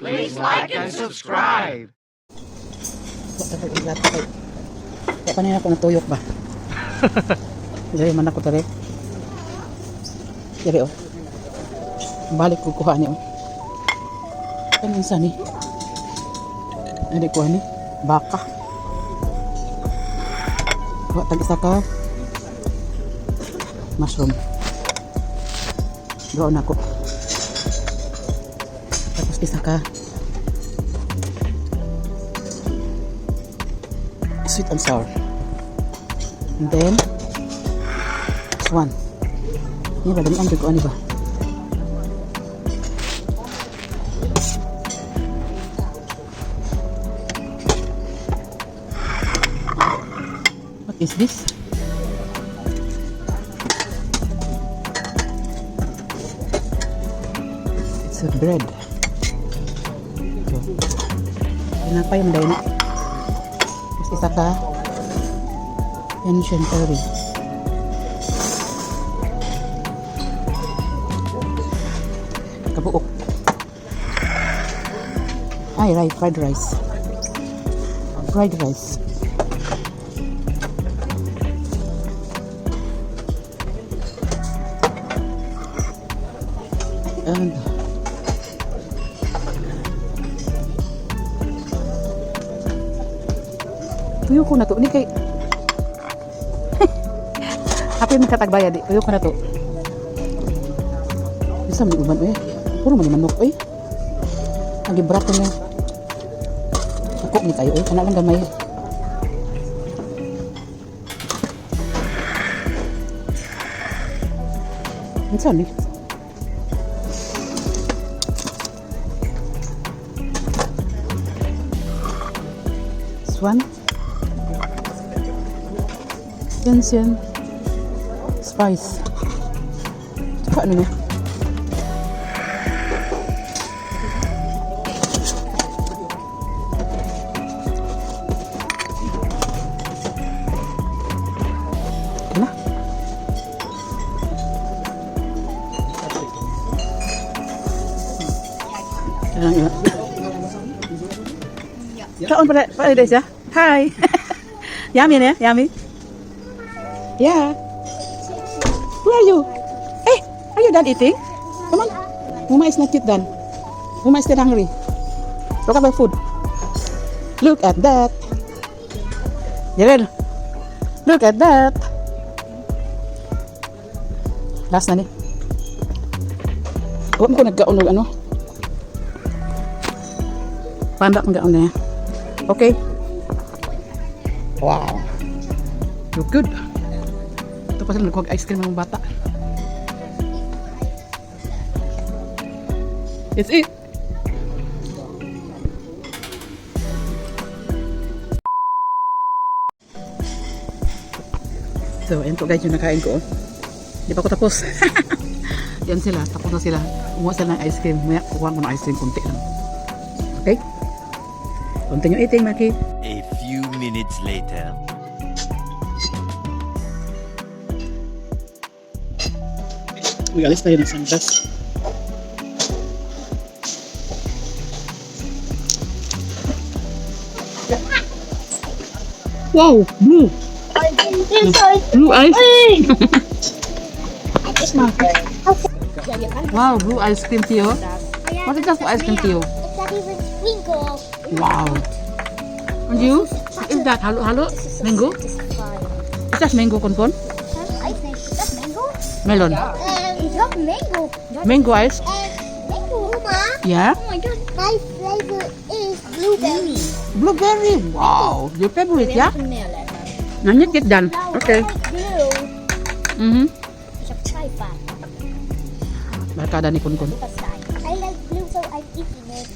Please like and subscribe. Kaya kanina ako natuyok ba? Dari man ako tari. Dari oh. Balik ko kuha niyo. Kan minsan ni. Hindi ko ni baka. Kuha tag isa ka mushroom. Doon ako. Tapos isa ka sweet and sour. And then this one. Ini ba dami ang ko ani ba? What is this? It's a bread. Pinapay mo dahil na. Mas isa ka Asian curry. Kabuok. Ay, fried rice. Fried rice. And tuyo ko na to. Ini kay happy magkatagbaya di. Tuyo ko na to. Bisa man uban eh. Puro man manok eh. Ang gibrato niya. Ukok ni kayo eh. Kana lang gamay. Minsan eh. One Indian spice. Coba ni. Nah. Kaon pada desa. Hi. Yummy ya, yummy. Yeah. Where are you? Hey, are you done eating? Come on. Mama is not yet done. Mama is still hungry. Look at my food. Look at that. Jared. Look at that. Last na ni. Huwag ko nagkaon ng ano. Pandak ng gaon na yan. Okay. Wow. Look good. Ito pa sila nagkuhag ice cream ng bata. It's it. So, ayan po guys yung nakain ko. Di pa ko tapos. Yan sila. Tapos na sila. Umuha sila ng ice cream. Maya kuha ko ng ice cream. Kunti lang. Okay? Continue eating, Maki. A few minutes later. Uy, alis tayo ng sunglass. Wow, blue. Blue ice. Wow, blue ice cream, Tio. What is that for ice cream, Tio? It's not even sprinkles. Wow. And you? Is that halo? Mango? It's fine. Is that mango, Konpon? I think that's mango. Melon. It's not mango. Mango ice? Mango, Mama. Yeah? Oh my god. My flavor is blueberry. Blueberry. Wow. Your favorite, yeah? Melon. Nanyit get done. No, Okay. I like blue. Mhm. Ich hab zwei Farben. Barkada ni Konkon. I like blue, so I'm eating it.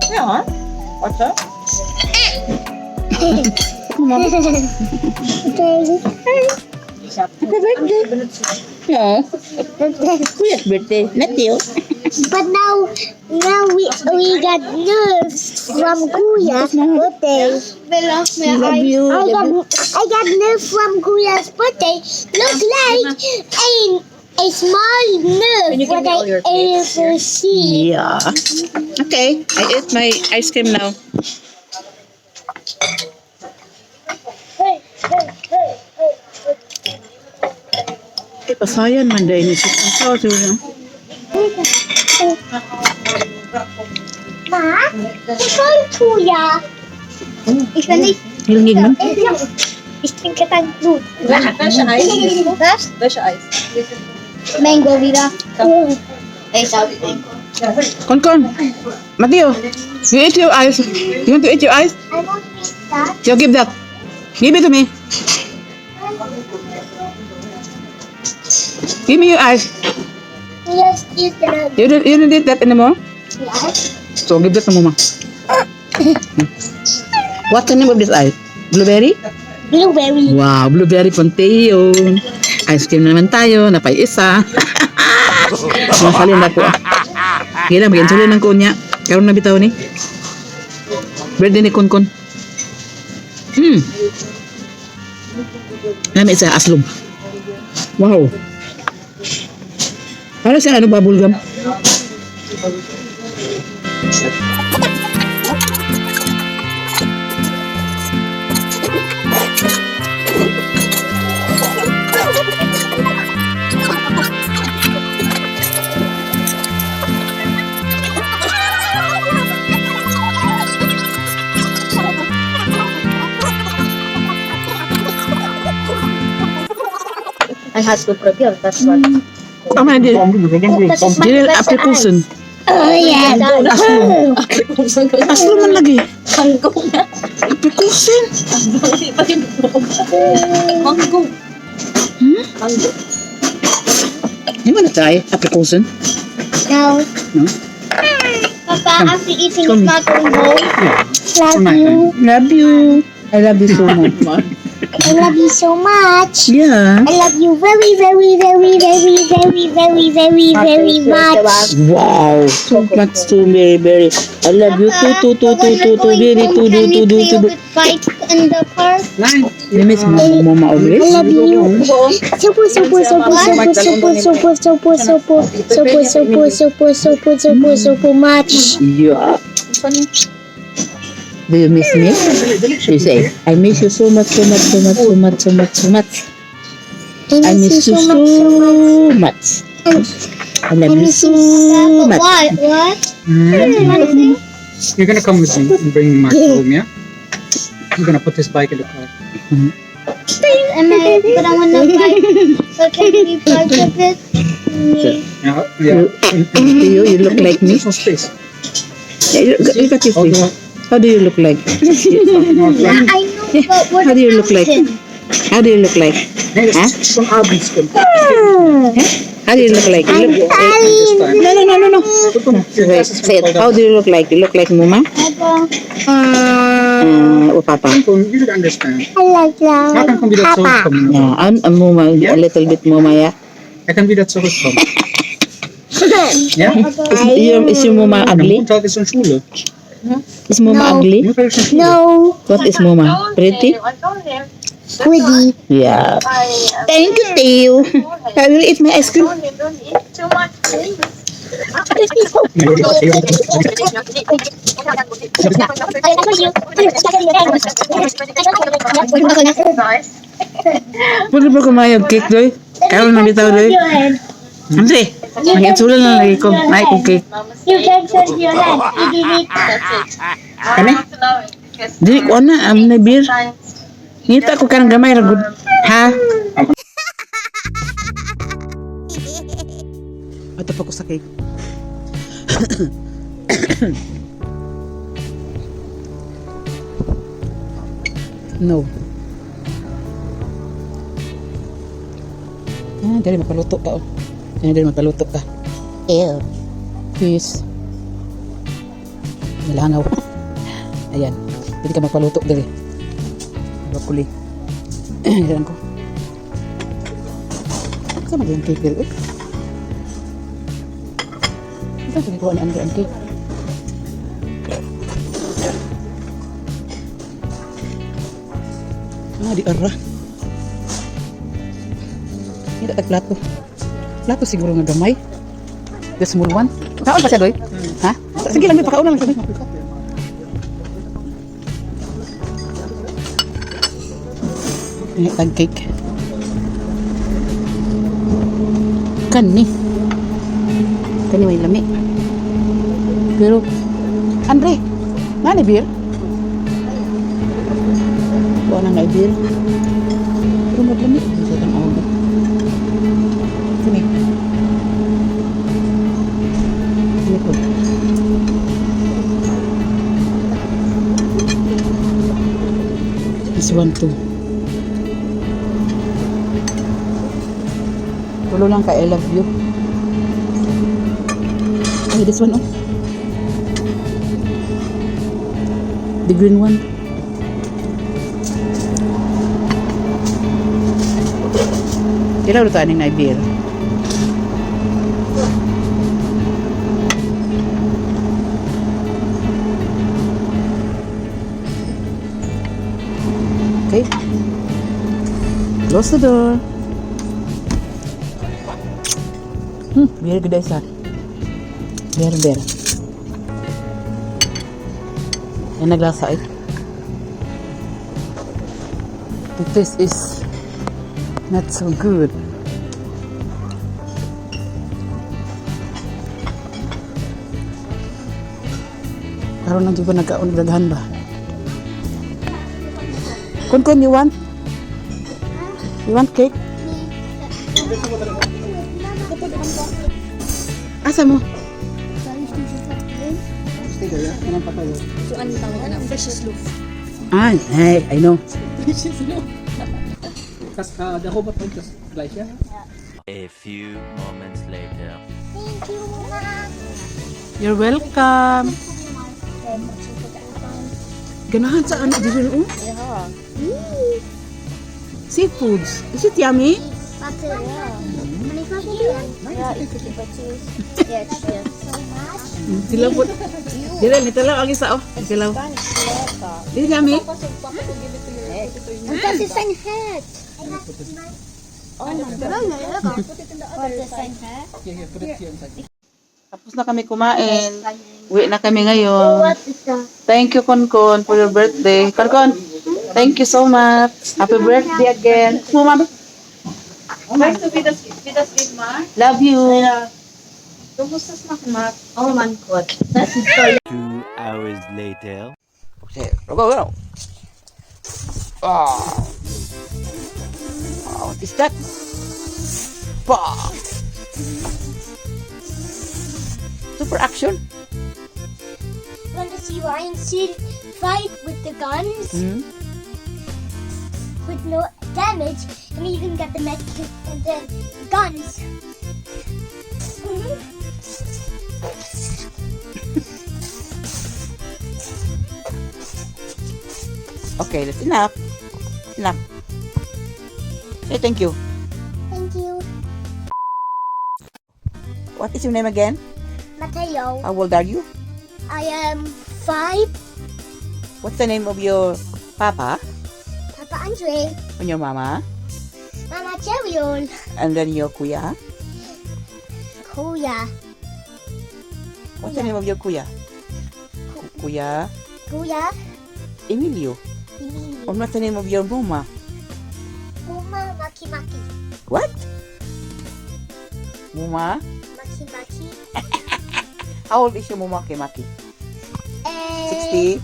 Yeah. What's that? Mom. Okay. Happy birthday. Yeah. Who's birthday? Not you. But now we got nerves from Kuya's birthday. Love you. I got nerve from Kuya's birthday. Look like a small nerve what I ever see. Yeah. Okay. I ate my ice cream now. Pasayan man dahil ni Sita. Ma, ikaw Kuya. Ich will nicht. Hilangig man. Ich trinke dein Blut. Welche Eis? Was? Welche Eis? Mango wieder. Ich auch Mango. Kon. Mateo, you eat your ice. You want to eat your ice? I want to eat that. So give that. Give it to me. Give me your ice. Yes, eat that. You don't eat that anymore? Yes. So give that to Mama. What's the name of this ice? Blueberry? Blueberry. Wow, blueberry Ponteo. Ice cream na naman tayo. Napay isa. Masalin na ko. Gila, mag-insulin ng kunya. Karoon na bitaw ni. Birthday ni Kun. Nami sa aslom. Wow. Para sa ano, bubble gum. I had to prepare, that's what. Tama, Dili aprikoson. Oh yeah. Aslom man lagi. Aprikoson. Mango. Mango. Di mo na-try aprikoson? No. No? Papa, after eating Come. mango, love you. Love you. I love you so much. I love you so much. Yeah. I love you very, very, very, very, very, very, very, very much. Wow. So much too, very. I love you too, very, too. Fight in the park. You miss Mama always? I love you. So much. Yeah. Do you miss me? You say, I miss you so much. I miss you so much. I love you so much. What? You're gonna come with me and bring Mark home, yeah? I'm gonna put this bike in the car. But I want to fight. So can we fight a bit? Yeah. You look like me. There's no space. Yeah, look at your face. How do you look like? Yeah, I know, but what How do you look like? How do you look like? Nee, Huh? van Abend's komt. How do you look like? You look, This time. no. Wait, Say it. How do you look like? You look like Mama? Or Papa? You don't understand. I like How that. kan be that zo gekomen? Yeah, I'm Mama. A little bit Mama, yeah. Hij kan be dat zo gekomen. Ja? Is your Mama De ugly? moeder is een schule. Is Mama No. ugly? Moeder is een schule. No, What is Mama? Pretty? pretty. Yeah. Thank you, Theo. I will eat my ice cream. Pwede ba kumayag cake, Doy? Kaya na bitaw, Doy? Andre, mag-insulan na lagi ko. May kong cake. You can touch your hand. You did it. Kani? Di ko na, am na beer. Ngita ko karang gamay ra gud. Ha? Ito pa ko sa cake. No. Dali mapaluto ka. Dali mapaluto ka. Ew. Please. Nilangaw. Ayan. Pwede ka magpaluto dali. Broccoli. Yan ko. Sama din cake dito. Ito sa ko ang cake. Di arah. Ini tak plato. Plato siguro nga gamay. The small one. Kaon pa siya, Doy? Ha? Sige lang, pakauna lang siya. Ini tag cake. Kani may lami. Pero, Andre, mana beer? Buwan na nga beer. Pero maglami. Isa itang awag. Sini. Sini po. This one too. Tulo lang ka, I love you. Ay, this one, oh. The green one. Kira udah tani na beer. Okay. Close the door. Biar gede sa. Biar. Yan naglasa eh. The taste is not so good. Karon lang juga nagkaon daghan ba? Kun, you want? You want cake? Asa mo? Ah, hey, I know. A few moments later. Thank you, Mom. You're welcome. Ganahan sa ano dito no? Seafoods. Is it yummy? Butter, yeah. Money for you? Yeah, it's a butter. Yes. So much. Sila po. Dila, nito lang ang isa oh. Sila. Is it yummy? That's the same head. Oh, no. What's the same head? Tapos na kami kumain. Uwi na kami ngayon. What is that? Thank you, Konkon, for your birthday. Konkon, thank you so much. Happy birthday again. Mo, mami. Nice to be the sweet, ma. Love you. Kumusta sa Mark? Oh, man, God. 2 hours later. Okay, go. Oh, what is that? Bah. Super action. Want to see Ryan Seed fight with the guns with no damage, and he even got the medkit and the guns. Okay, that's enough. Enough. Say thank you. Thank you, What is your name again? Mateo. How old are you? I am 5. What's the name of your papa Papa Andre. and your mama? Mama Cheryl. And then your kuya? Kuya. What's the name of your kuya? Kuya Kuya. Emilio. Emilio. And what's the name of your mama? Uma Maki Maki. What? Mama? Maki Maki. How old is your mama, Maki? 60?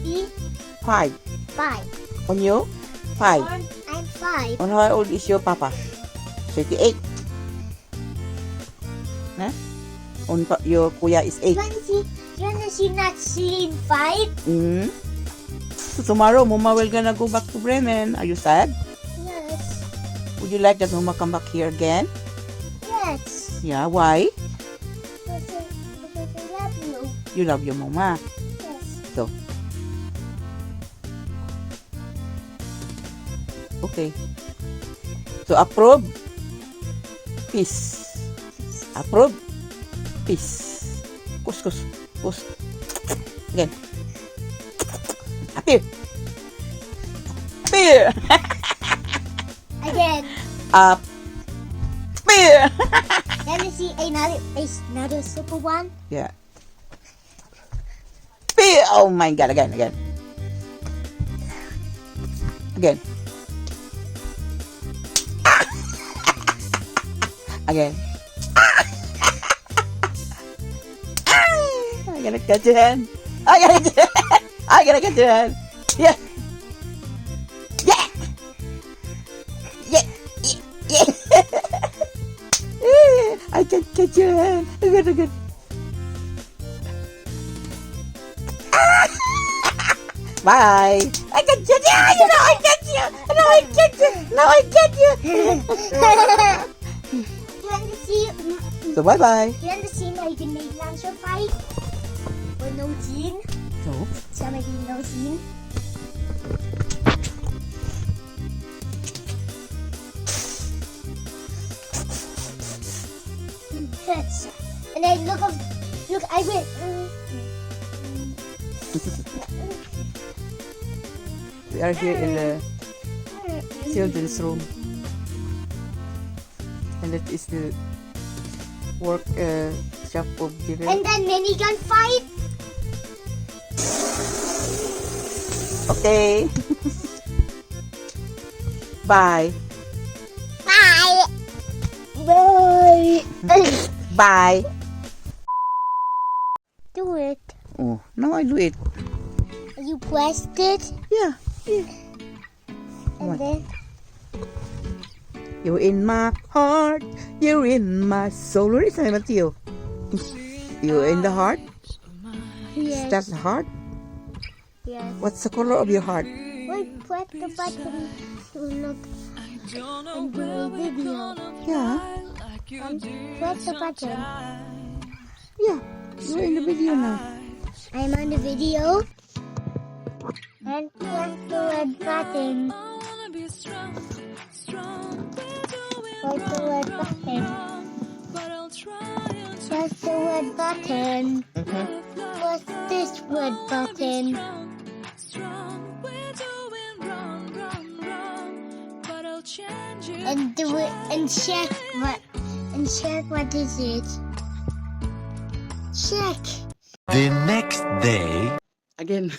65. 5. On you? 5. I'm 5. On how old is your papa? 38. Huh? On your kuya is 8. You wanna see not seeing 5? Mm-hmm. So tomorrow, Mama will gonna go back to Bremen. Are you sad? Yes. Would you like that Mama come back here again? Yes. Yeah, why? Because I love you. You love your Mama. Yes. So, Okay. So, approve. Peace. Approve. Peace. Kus. Again. Appear. Appear. Again. Appear. Let me see another super one. Yeah. Appear. Oh my God. Again. Again. Again. I gotta catch your hand. I gotta catch your hand. Yeah. I can catch your hand. Good. Bye. I can catch you. You know I catch you. Now I catch you. You want to see? So bye. You want to see my grenade launcher fight? With no Jean? So, Shall I be no Jean? And then look, I win. we are here in the children's room. And that is the work shop of Jiren. And then minigun fight. Okay. Bye. Bye. Bye. Bye. Do it. Oh, now I do it. You pressed it. Yeah. And What? then. You're in my heart. You're in my soul. Where is Matthew? You're in the heart? Yes. Is that the heart? Yes. What's the color of your heart? Wait, press the button to look and do a video. Yeah. And press the button. Yeah. You're in the video now. I'm on the video. And press the red button. Press the red button. Press the red button. Press this red button. And do it and check what is it. Check. The next day. Again,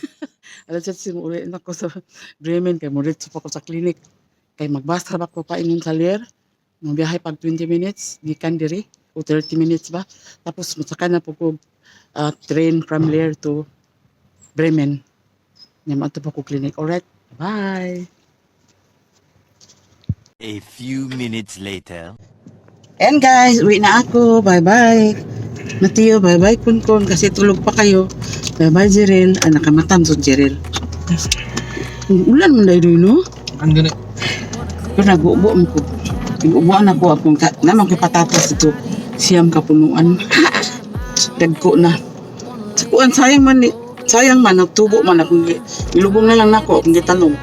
alam siya uli na ko sa Bremen kay murit pa ko sa clinic. Kay magbastra ba ko pa ingon sa Lier. Magbiyahe pag 20 minutes, gikan diri o 30 minutes ba. Tapos masaka na po ko train from Lier to Bremen. Ngayon ato pa ko clinic. Alright, bye! A few minutes later. And guys, uwi na ako. Bye-bye. Mateo, bye-bye kun kasi tulog pa kayo. Bye-bye Jerel. Nakamatan so Jerel. Ulan mo na yun, no? I'm gonna. Pero nag-uubo mo ko. Nag-uubuan ako akong naman ko patapos ito. Siyam kapunuan. Dagko na. Sakuan, sayang man, nagtubo man akong ilubong na lang ako akong gitanong.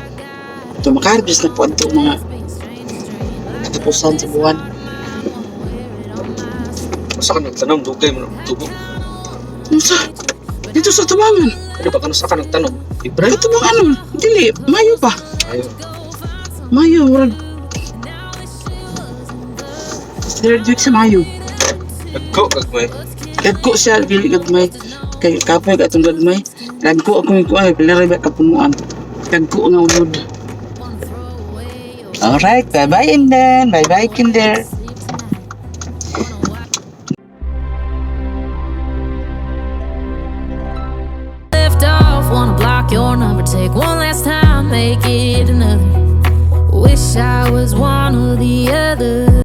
Ito, makaharbis na po ito mga katapusan sa buwan. Masa ka nagtanong, dugay mo ng tubo. Masa? Dito sa tubangan. Ano ba ka nasa ka nagtanong? Ibrahim? Ito bang ano? Dili, Mayo pa. Ayaw. Mayo, murag. Third week sa Mayo. Nagko, kagmay. Kagko siya, dili gagmay. Kay kapoy ka itong gagmay. Kagko ako yung kuhay, pilaray ba kapunuan. Kagko nga ulod. Alright, bye-bye Inden. Bye-bye Kinder. Lift off, wanna block your number, take one last time, make it another. Wish I was one or the other.